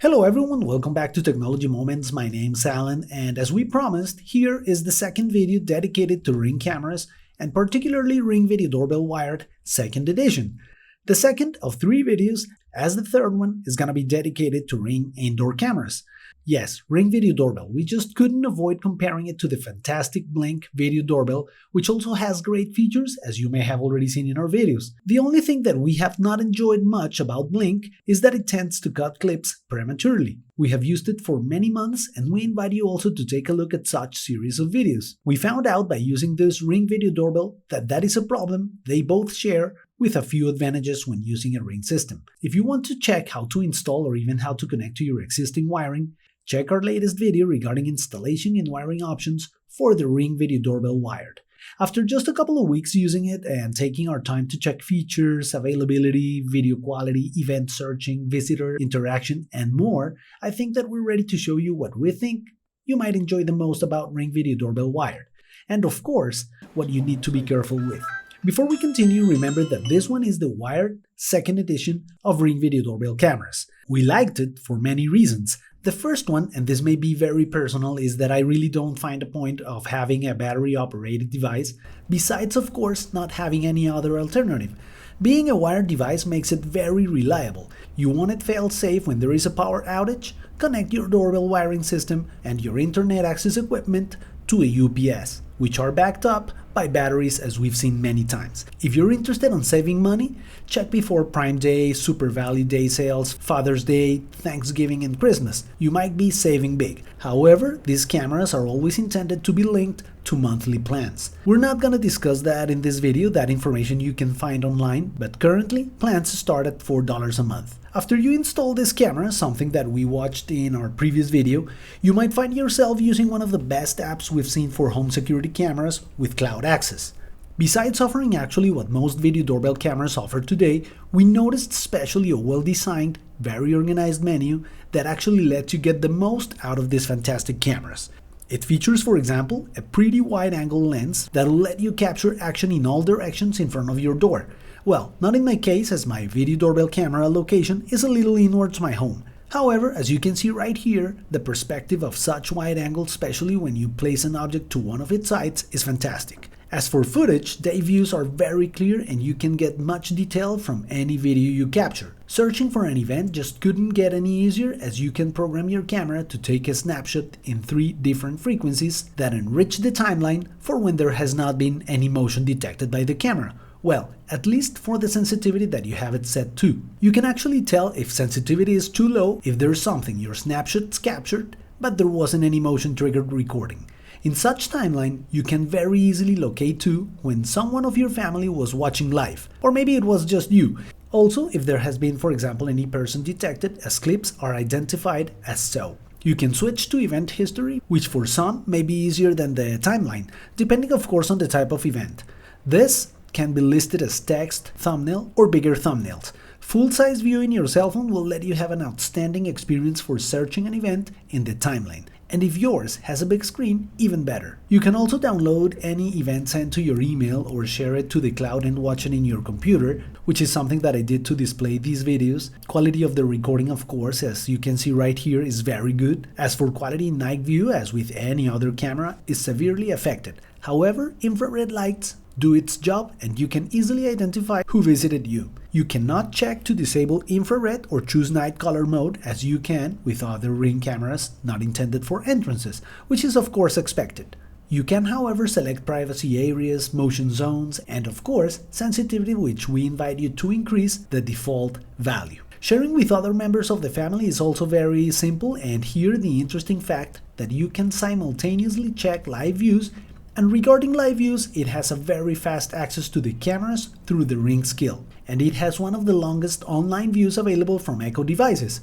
Hello everyone, welcome back to Technology Moments. My name's Alan, and as we promised, here is the second video dedicated to Ring cameras, and particularly Ring Video Doorbell Wired 2nd edition. The second of 3 videos, as the third one is gonna be dedicated to Ring indoor cameras. Yes, Ring Video Doorbell. We just couldn't avoid comparing it to the fantastic Blink Video Doorbell, which also has great features, as you may have already seen in our videos. The only thing that we have not enjoyed much about Blink is that it tends to cut clips prematurely. We have used it for many months, and we invite you also to take a look at such series of videos. We found out by using this Ring Video Doorbell that is a problem they both share, with a few advantages when using a Ring system. If you want to check how to install or even how to connect to your existing wiring, check our latest video regarding installation and wiring options for the Ring Video Doorbell Wired. After just a couple of weeks using it and taking our time to check features, availability, video quality, event searching, visitor interaction, and more, I think that we're ready to show you what we think you might enjoy the most about Ring Video Doorbell Wired, and of course, what you need to be careful with. Before we continue, remember that this one is the Wired 2nd edition of Ring Video Doorbell cameras. We liked it for many reasons. The first one, and this may be very personal, is that I really don't find a point of having a battery-operated device, besides of course not having any other alternative. Being a wired device makes it very reliable. You want it fail-safe when there is a power outage? Connect your doorbell wiring system and your internet access equipment to a UPS, which are backed up by batteries, as we've seen many times. If you're interested in saving money, check before Prime Day, Super Value Day sales, Father's Day, Thanksgiving, and Christmas. You might be saving big. However, these cameras are always intended to be linked to monthly plans. We're not gonna discuss that in this video, that information you can find online, but currently plans start at $4 a month. After you install this camera, something that we watched in our previous video, you might find yourself using one of the best apps we've seen for home security cameras with cloud access. Besides offering actually what most video doorbell cameras offer today, we noticed especially a well-designed, very organized menu that actually lets you get the most out of these fantastic cameras. It features, for example, a pretty wide-angle lens that'll let you capture action in all directions in front of your door. Well, not in my case, as my video doorbell camera location is a little inwards my home. However, as you can see right here, the perspective of such wide angles, especially when you place an object to one of its sides, is fantastic. As for footage, day views are very clear and you can get much detail from any video you capture. Searching for an event just couldn't get any easier, as you can program your camera to take a snapshot in 3 different frequencies that enrich the timeline for when there has not been any motion detected by the camera. Well, at least for the sensitivity that you have it set to. You can actually tell if sensitivity is too low if there's something your snapshots captured, but there wasn't any motion triggered recording. In such timeline, you can very easily locate too when someone of your family was watching live, or maybe it was just you. Also, if there has been, for example, any person detected, as clips are identified as so. You can switch to event history, which for some may be easier than the timeline, depending of course on the type of event. This can be listed as text, thumbnail, or bigger thumbnails. Full-size view in your cell phone will let you have an outstanding experience for searching an event in the timeline. And if yours has a big screen, even better. You can also download any event sent to your email or share it to the cloud and watch it in your computer, which is something that I did to display these videos. Quality of the recording, of course, as you can see right here, is very good. As for quality, night view, as with any other camera, is severely affected. However, infrared lights do its job and you can easily identify who visited you. You cannot check to disable infrared or choose night color mode as you can with other Ring cameras not intended for entrances, which is of course expected. You can however select privacy areas, motion zones, and of course sensitivity, which we invite you to increase the default value. Sharing with other members of the family is also very simple, and here the interesting fact that you can simultaneously check live views. And regarding live views, it has a very fast access to the cameras through the Ring skill, and it has one of the longest online views available from Echo devices.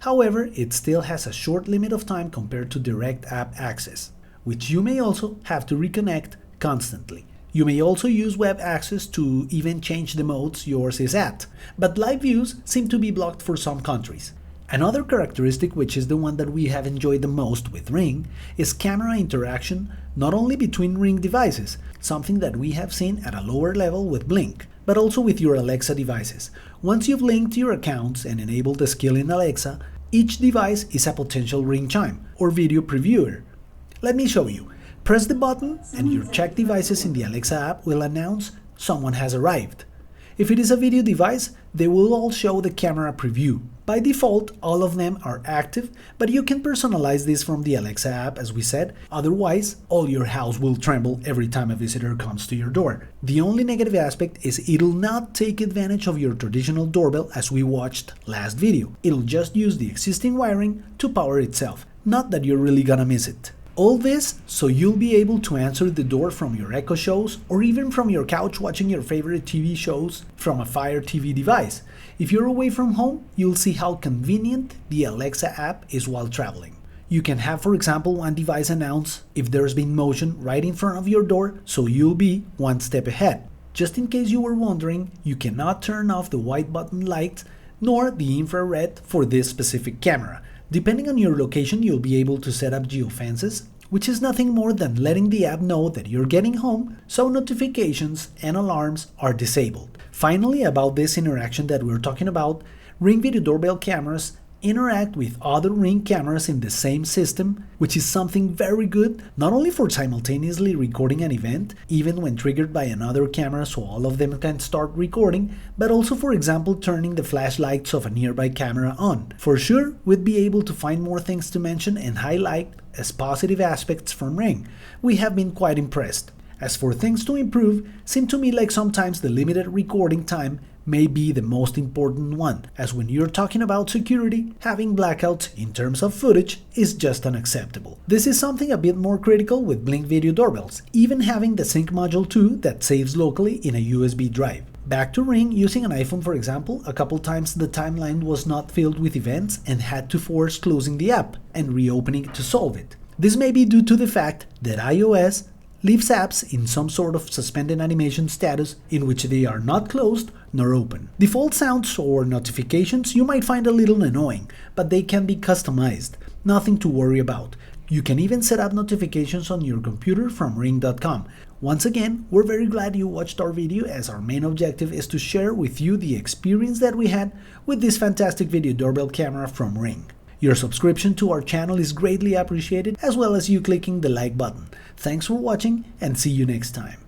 However, it still has a short limit of time compared to direct app access, which you may also have to reconnect constantly. You may also use web access to even change the modes yours is at, but live views seem to be blocked for some countries. Another characteristic, which is the one that we have enjoyed the most with Ring, is camera interaction not only between Ring devices, something that we have seen at a lower level with Blink, but also with your Alexa devices. Once you've linked your accounts and enabled the skill in Alexa, Each device is a potential ring chime or video previewer. Let me show you. Press the button and your checked devices in the Alexa app will announce someone has arrived. If it is a video device, they will all show the camera preview. By default, all of them are active, but you can personalize this from the Alexa app, as we said. Otherwise, all your house will tremble every time a visitor comes to your door. The only negative aspect is it'll not take advantage of your traditional doorbell as we watched last video. It'll just use the existing wiring to power itself. Not that you're really gonna miss it. All this so you'll be able to answer the door from your Echo shows or even from your couch watching your favorite TV shows from a Fire TV device. If you're away from home, you'll see how convenient the Alexa app is while traveling. You can have, for example, one device announce if there's been motion right in front of your door, so you'll be one step ahead. Just in case you were wondering, you cannot turn off the white button light nor the infrared for this specific camera. Depending on your location, you'll be able to set up geofences, which is nothing more than letting the app know that you're getting home, so notifications and alarms are disabled. Finally, about this interaction that we're talking about, Ring Video Doorbell cameras interact with other Ring cameras in the same system, which is something very good, not only for simultaneously recording an event, even when triggered by another camera so all of them can start recording, but also, for example, turning the flashlights of a nearby camera on. For sure, we'd be able to find more things to mention and highlight as positive aspects from Ring. We have been quite impressed. As for things to improve, seem to me like sometimes the limited recording time may be the most important one, as when you're talking about security, having blackouts in terms of footage is just unacceptable. This is something a bit more critical with Blink Video doorbells, even having the sync module too that saves locally in a USB drive. Back to Ring, using an iPhone for example, a couple times the timeline was not filled with events and had to force closing the app and reopening it to solve it. This may be due to the fact that iOS leaves apps in some sort of suspended animation status in which they are not closed nor open. Default sounds or notifications you might find a little annoying, but they can be customized. Nothing to worry about. You can even set up notifications on your computer from ring.com. Once again, we're very glad you watched our video, as our main objective is to share with you the experience that we had with this fantastic video doorbell camera from Ring. Your subscription to our channel is greatly appreciated, as well as you clicking the like button. Thanks for watching and see you next time.